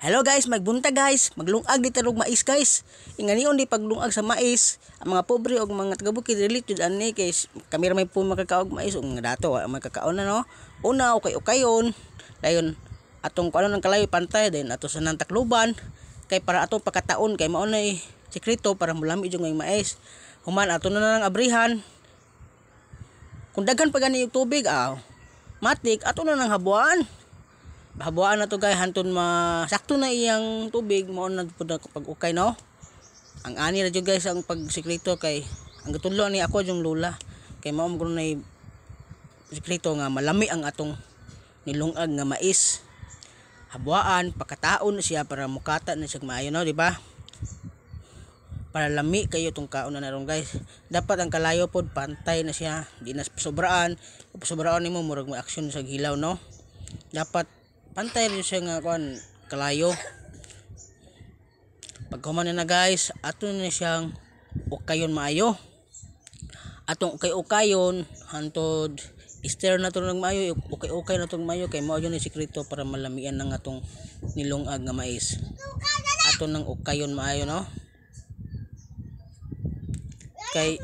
Hello guys, magbunta guys, maglungag di tarog mais guys. Inganion di paglungag sa mais, ang mga pobre og mga taga-bukid related ani kay kami ra may po makakaog mais og mga dato ang makakaon na no. Una okay-okayon, dayon atong kuno nang kalayo pantay din ato sa nang Tacloban kay para atong pagkataon kay mao nay sekreto para mulami jud ng mais. Human ato na nang abrihan. Kung daghan pa gani og tubig matik ato na nang habuan. Habuan na to guys hanton sakto na iyang tubig mao na pud kapag ukay no. Ang ani ra jud guys ang pagsikreto kay ang gitudlo ni ako yung lula kay mao mo nay sikreto nga malami ang atong nilungag nga mais. Habuan pakataon siya para mukata na siya maayo no, di ba? Para lami kayo tong kaon na naron guys. Dapat ang kalayo pod pantay na siya, di na sobraan. Kung sobraan nimo murag may aksyon sa gilaw no. Dapat pantay rin siya nga kuan kalayo. Pag human na guys, ato na siyang ukayon maayo. Atong ukay-ukayon hantod stir na to ng maayo, ukay-ukay na to ng maayo kay mao yun ni sekreto para malamian ng atong nilungag nga mais. Ato nang ukayon maayo no. Kay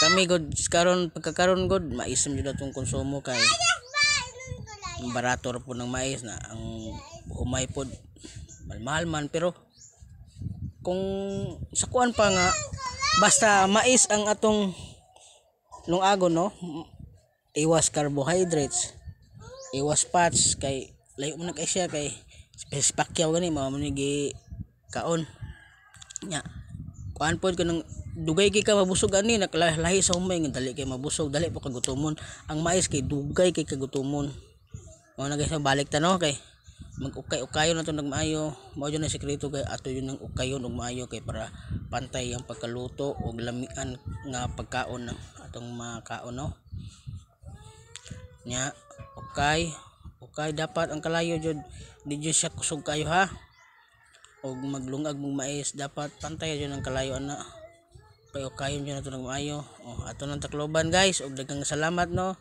kami god karon pagkakaron god maisam jud atong konsumo kay barato ra po ng mais na ang umay pod mahal man pero kung sa kuan pa nga basta mais ang atong lungagon no, iwas carbohydrates, iwas fats kay layo man kay siya kay pakyaw gani mao man gi kaon nya kuan pod kanang dugay kay ka mabusog ani nakalahi sa humay nga dali kay mabusog dali po kagutomon ang mais kay dugay kay kagutomon. Mao na guys balik ta no kay mag-ukay-ukayon na to nagmaayo mao jud na sekreto kay ato yun ng ukayon og maayo kay para pantay ang pagkaluto og lamian nga pagkaon ng atong makaon no nya. Okay dapat ang kalayo jud di jud siya kusog kayo ha og maglungag mong mais dapat pantay jud ang kalayo ana kay ukayon jud na to nagmaayo. Ato nang Tacloban guys og daghang salamat no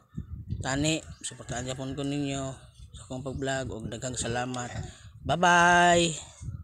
tani suportahan gyapon ko ninyo sa akong pag-vlog og daghang salamat. Bye bye.